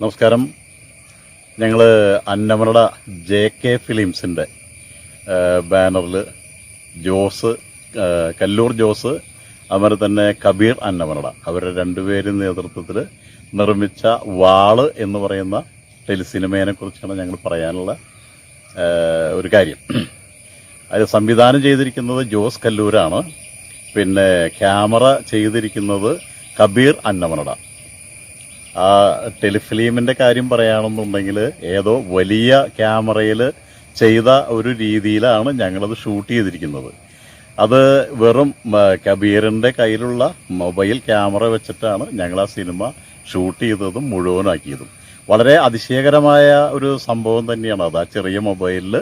നമസ്കാരം. ഞങ്ങൾ അന്നമനട JK ഫിലിംസിൻ്റെ ബാനറിൽ ജോസ്, കല്ലൂർ ജോസ്, അതുപോലെ തന്നെ കബീർ അന്നമനട അവരുടെ രണ്ടുപേരും നേതൃത്വത്തിൽ നിർമ്മിച്ച വാള് എന്ന് പറയുന്ന ടെലിസിനിമയെ കുറിച്ചാണ് ഞങ്ങൾ പറയാനുള്ള ഒരു കാര്യം. അത് സംവിധാനം ചെയ്തിരിക്കുന്നത് ജോസ് കല്ലൂരാണ്. പിന്നെ ക്യാമറ ചെയ്തിരിക്കുന്നത് കബീർ അന്നമനട. ആ ടെലിഫിലിമിൻ്റെ കാര്യം പറയുകയാണെന്നുണ്ടെങ്കിൽ ഏതോ വലിയ ക്യാമറയിൽ ചെയ്ത ഒരു രീതിയിലാണ് ഞങ്ങളത് ഷൂട്ട് ചെയ്തിരിക്കുന്നത്. അത് വെറും കബീറിൻ്റെ കയ്യിലുള്ള മൊബൈൽ ക്യാമറ വെച്ചിട്ടാണ് ഞങ്ങൾ ആ സിനിമ ഷൂട്ട് ചെയ്തതും മുഴുവനാക്കിയതും. വളരെ അതിശയകരമായ ഒരു സംഭവം തന്നെയാണ് അത്. ആ ചെറിയ മൊബൈലിൽ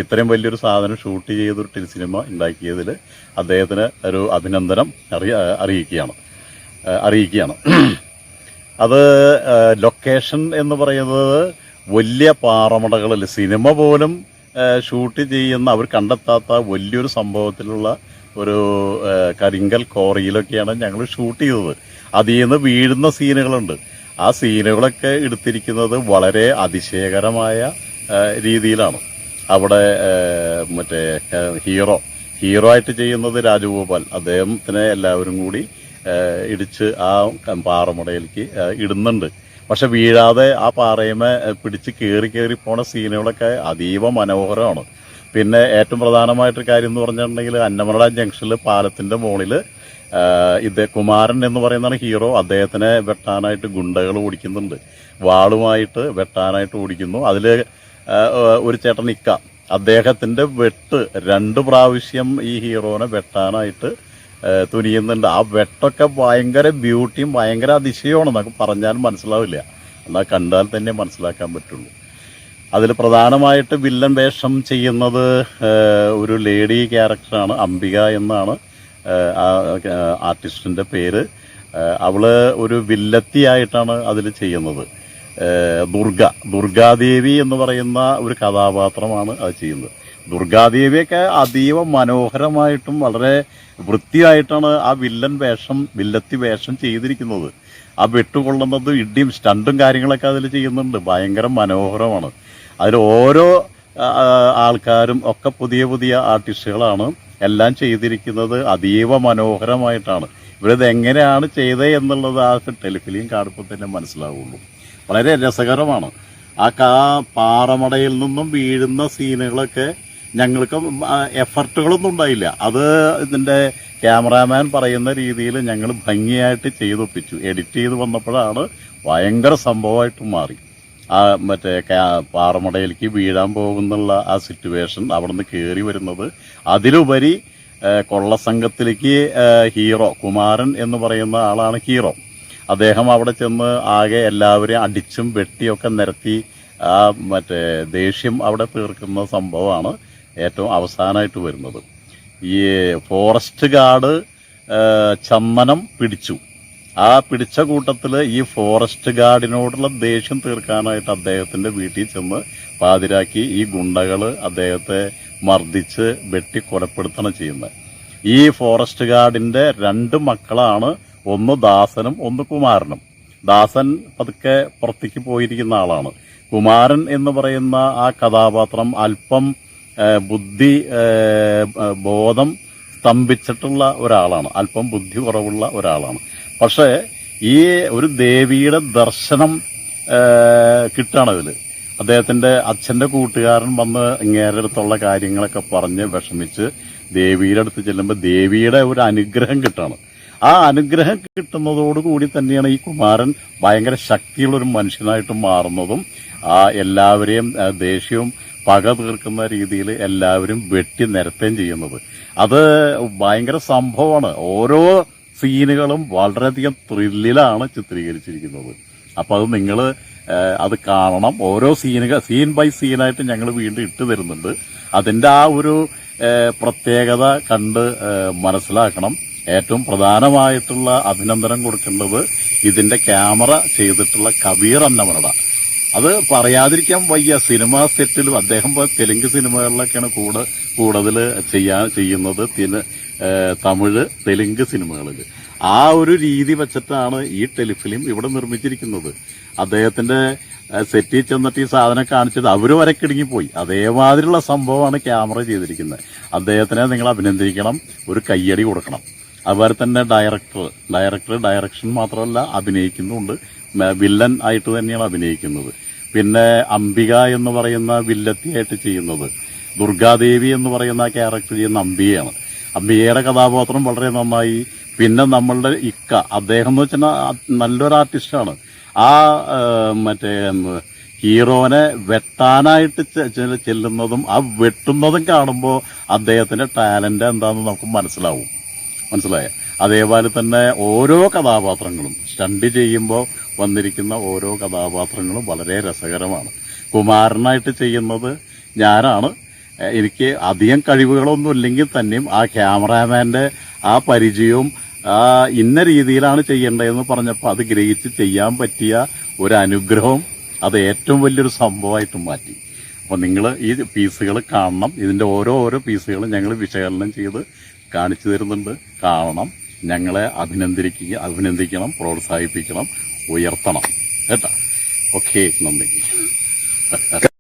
ഇത്രയും വലിയൊരു സാധനം ഷൂട്ട് ചെയ്തൊരു ടെലിസിനിമ ഉണ്ടാക്കിയതിൽ അദ്ദേഹത്തിന് ഒരു അഭിനന്ദനം അറിയിക്കുകയാണ്. അത് ലൊക്കേഷൻ എന്ന് പറയുന്നത് വലിയ പാറമടകളിൽ സിനിമ പോലും ഷൂട്ട് ചെയ്യുന്ന അവർ കണ്ടെത്താത്ത വലിയൊരു സംഭവത്തിലുള്ള ഒരു കരിങ്കൽ കോറിയിലൊക്കെയാണ് ഞങ്ങൾ ഷൂട്ട് ചെയ്തത്. അതിൽ നിന്ന് വീഴുന്ന സീനുകളുണ്ട്. ആ സീനുകളൊക്കെ എടുത്തിരിക്കുന്നത് വളരെ അതിശയകരമായ രീതിയിലാണ്. അവിടെ മറ്റേ ഹീറോ ആയിട്ട് ചെയ്യുന്നത് രാജഗോപാൽ. അദ്ദേഹത്തിനെ എല്ലാവരും കൂടി ഇടിച്ച് ആ പാറമുടയിലേക്ക് ഇടുന്നുണ്ട്. പക്ഷെ വീഴാതെ ആ പാറയമേ പിടിച്ച് കയറി പോണ സീനുകളൊക്കെ അതീവ മനോഹരമാണ്. പിന്നെ ഏറ്റവും പ്രധാനമായിട്ടൊരു കാര്യം എന്ന് പറഞ്ഞിട്ടുണ്ടെങ്കിൽ അന്നമനട ജംഗ്ഷനിൽ പാലത്തിൻ്റെ മുകളിൽ കുമാരൻ എന്ന് പറയുന്നതാണ് ഹീറോ. അദ്ദേഹത്തിനെ വെട്ടാനായിട്ട് ഗുണ്ടകൾ ഓടിക്കുന്നുണ്ട്. വാളുമായിട്ട് വെട്ടാനായിട്ട് ഓടിക്കുന്നു. അതിൽ ഒരു ചേട്ടൻ അദ്ദേഹത്തിൻ്റെ വെട്ട് 2 പ്രാവശ്യം ഈ ഹീറോനെ വെട്ടാനായിട്ട് തുനിയുന്നുണ്ട്. ആ വെട്ടൊക്കെ ഭയങ്കര ബ്യൂട്ടിയും ഭയങ്കര അതിശയമാണ്. നമുക്ക് പറഞ്ഞാൽ മനസ്സിലാവില്ല, എന്നാൽ കണ്ടാൽ തന്നെ മനസ്സിലാക്കാൻ പറ്റുള്ളൂ. അതിൽ പ്രധാനമായിട്ട് വില്ലൻ വേഷം ചെയ്യുന്നത് ഒരു ലേഡി ക്യാരക്ടറാണ്. അംബിക എന്നാണ് ആ ആർട്ടിസ്റ്റിൻ്റെ പേര്. അവള് ഒരു വില്ലത്തിയായിട്ടാണ് അതിൽ ചെയ്യുന്നത്. ദുർഗാദേവി എന്ന് പറയുന്ന ഒരു കഥാപാത്രമാണ് അത് ചെയ്യുന്നത്. ദുർഗാദേവിയൊക്കെ അതീവ മനോഹരമായിട്ടും വളരെ വൃത്തിയായിട്ടാണ് ആ വില്ലത്തി വേഷം ചെയ്തിരിക്കുന്നത്. ആ വെട്ടുകൊള്ളുന്നത് ഇടിയും സ്റ്റണ്ടും കാര്യങ്ങളൊക്കെ അതിൽ ചെയ്യുന്നുണ്ട്. ഭയങ്കര മനോഹരമാണ്. അതിൽ ഓരോ ആൾക്കാരും ഒക്കെ പുതിയ ആർട്ടിസ്റ്റുകളാണ്. എല്ലാം ചെയ്തിരിക്കുന്നത് അതീവ മനോഹരമായിട്ടാണ്. ഇവരിത് എങ്ങനെയാണ് ചെയ്തത് എന്നുള്ളത് ആ ടെലിഫിലിം കാണുമ്പോൾ തന്നെ മനസ്സിലാവുള്ളൂ. വളരെ രസകരമാണ്. ആ പാറമടയിൽ നിന്നും വീഴുന്ന സീനുകളൊക്കെ ഞങ്ങൾക്ക് എഫർട്ടുകളൊന്നും ഉണ്ടായില്ല. അത് ഇതിൻ്റെ ക്യാമറാമാൻ പറയുന്ന രീതിയിൽ ഞങ്ങൾ ഭംഗിയായിട്ട് ചെയ്തൊപ്പിച്ചു. എഡിറ്റ് ചെയ്ത് വന്നപ്പോഴാണ് ഭയങ്കര സംഭവമായിട്ട് മാറി. ആ മറ്റേ പാറമടയിലേക്ക് വീഴാൻ പോകുന്നുള്ള ആ സിറ്റുവേഷൻ, അവിടെ നിന്ന് കയറി വരുന്നത്, അതിലുപരി കൊള്ളസംഘത്തിലേക്ക് ഹീറോ കുമാരൻ എന്ന് പറയുന്ന ആളാണ് ഹീറോ. അദ്ദേഹം അവിടെ ചെന്ന് ആകെ എല്ലാവരെയും അടിച്ചും വെട്ടിയൊക്കെ നിരത്തി ആ മറ്റേ ദേഷ്യം അവിടെ തീർക്കുന്ന സംഭവമാണ് ഏറ്റവും അവസാനമായിട്ട് വരുന്നത്. ഈ ഫോറസ്റ്റ് ഗാർഡ് ചന്ദനം പിടിച്ചു. ആ പിടിച്ച കൂട്ടത്തിൽ ഈ ഫോറസ്റ്റ് ഗാർഡിനോടുള്ള ദേഷ്യം തീർക്കാനായിട്ട് അദ്ദേഹത്തിൻ്റെ വീട്ടിൽ ചെന്ന് പാതിരാക്കി ഈ ഗുണ്ടകൾ അദ്ദേഹത്തെ മർദ്ദിച്ച് വെട്ടി കൊലപ്പെടുത്തണം ചെയ്യുന്നത്. ഈ ഫോറസ്റ്റ് ഗാർഡിൻ്റെ 2 മക്കളാണ്, ഒന്ന് ദാസനും ഒന്ന് കുമാരനും. ദാസൻ പതുക്കെ പുറത്തേക്ക് പോയിരിക്കുന്ന ആളാണ്. കുമാരൻ എന്ന് പറയുന്ന ആ കഥാപാത്രം അല്പം ബോധം സ്തംഭിച്ചിട്ടുള്ള ഒരാളാണ്. അല്പം ബുദ്ധി കുറവുള്ള ഒരാളാണ്. പക്ഷേ ഈ ഒരു ദേവിയുടെ ദർശനം കിട്ടുകയാണതിൽ. അദ്ദേഹത്തിൻ്റെ അച്ഛൻ്റെ കൂട്ടുകാരൻ വന്ന് ഇങ്ങേരുടെ അടുത്തുള്ള കാര്യങ്ങളൊക്കെ പറഞ്ഞ് വിഷമിച്ച് ദേവിയുടെ അടുത്ത് ചെല്ലുമ്പോൾ ദേവിയുടെ ഒരു അനുഗ്രഹം കിട്ടുകയാണ്. ആ അനുഗ്രഹം കിട്ടുന്നതോടുകൂടി തന്നെയാണ് ഈ കുമാരൻ ഭയങ്കര ശക്തിയുള്ളൊരു മനുഷ്യനായിട്ട് മാറുന്നതും ആ എല്ലാവരെയും ദേഷ്യവും പക തീർക്കുന്ന രീതിയിൽ എല്ലാവരും വെട്ടി നിരത്തുകയും ചെയ്യുന്നത്. അത് ഭയങ്കര സംഭവമാണ്. ഓരോ സീനുകളും വളരെയധികം ത്രില്ലിലാണ് ചിത്രീകരിച്ചിരിക്കുന്നത്. അപ്പോൾ അത് നിങ്ങൾ അത് കാണണം. ഓരോ സീൻ ബൈ സീനായിട്ട് ഞങ്ങൾ വീണ്ടും ഇട്ട് തരുന്നുണ്ട്. അതിൻ്റെ ആ ഒരു പ്രത്യേകത കണ്ട് മനസ്സിലാക്കണം. ഏറ്റവും പ്രധാനമായിട്ടുള്ള അഭിനന്ദനം കൊടുക്കേണ്ടത് ഇതിൻ്റെ ക്യാമറ ചെയ്തിട്ടുള്ള കബീർ അന്നമനട. അത് പറയാതിരിക്കാൻ വയ്യ. സിനിമാ സെറ്റിലും അദ്ദേഹം തെലുങ്ക് സിനിമകളിലൊക്കെയാണ് കൂടുതൽ ചെയ്യുന്നത്. തമിഴ് തെലുങ്ക് സിനിമകളിൽ ആ ഒരു രീതി വെച്ചിട്ടാണ് ഈ ടെലിഫിലിം ഇവിടെ നിർമ്മിച്ചിരിക്കുന്നത്. അദ്ദേഹത്തിന്റെ സെറ്റിൽ ചെന്നിട്ട് ഈ സാധനം കാണിച്ചത് അവര് വരെ കിടുങ്ങിപ്പോയി. അതേമാതിരിയുള്ള സംഭവമാണ് ക്യാമറ ചെയ്തിരിക്കുന്നത്. അദ്ദേഹത്തിനെ നിങ്ങൾ അഭിനന്ദിക്കണം, ഒരു കയ്യടി കൊടുക്കണം. അതുപോലെ തന്നെ ഡയറക്ടർ ഡയറക്ഷൻ മാത്രമല്ല അഭിനയിക്കുന്നുണ്ട്, വില്ലൻ ആയിട്ട് തന്നെയാണ് അഭിനയിക്കുന്നത്. പിന്നെ അംബിക എന്ന് പറയുന്ന വില്ലത്തിയായിട്ട് ചെയ്യുന്നത്, ദുർഗാദേവി എന്ന് പറയുന്ന ക്യാരക്ടർ ചെയ്യുന്ന അംബികയാണ്. അംബികയുടെ കഥാപാത്രം വളരെ നന്നായി. പിന്നെ നമ്മളുടെ അദ്ദേഹം എന്ന് വെച്ചാൽ നല്ലൊരു ആർട്ടിസ്റ്റാണ്. ആ മറ്റേ ഹീറോനെ വെട്ടാനായിട്ട് ചെല്ലുന്നതും ആ വെട്ടുന്നതും കാണുമ്പോൾ അദ്ദേഹത്തിന്റെ ടാലന്റ് എന്താണെന്ന് നമുക്ക് മനസ്സിലായ. അതേപോലെ തന്നെ ഓരോ കഥാപാത്രങ്ങളും സ്റ്റണ്ട് ചെയ്യുമ്പോൾ വന്നിരിക്കുന്ന ഓരോ കഥാപാത്രങ്ങളും വളരെ രസകരമാണ്. കുമാരനായിട്ട് ചെയ്യുന്നത് ഞാനാണ്. എനിക്ക് അധികം കഴിവുകളൊന്നും ഇല്ലെങ്കിൽ തന്നെയും ആ ക്യാമറാമാന്റെ ആ പരിചയവും ഇന്ന രീതിയിലാണ് ചെയ്യേണ്ടതെന്ന് പറഞ്ഞപ്പോൾ അത് ഗ്രഹിച്ച് ചെയ്യാൻ പറ്റിയ ഒരു അനുഗ്രഹം അത് ഏറ്റവും വലിയൊരു സംഭവമായിട്ട് മാറ്റി. അപ്പോൾ നിങ്ങൾ ഈ പീസുകൾ കാണണം. ഇതിന്റെ ഓരോ പീസുകളും ഞങ്ങൾ വിശകലനം ചെയ്ത് കാണിച്ചു തരുന്നുണ്ട്. കാണണം, ഞങ്ങളെ അഭിനന്ദിക്കണം, പ്രോത്സാഹിപ്പിക്കണം, ഉയർത്തണം കേട്ടോ. ഓക്കെ, നന്ദി.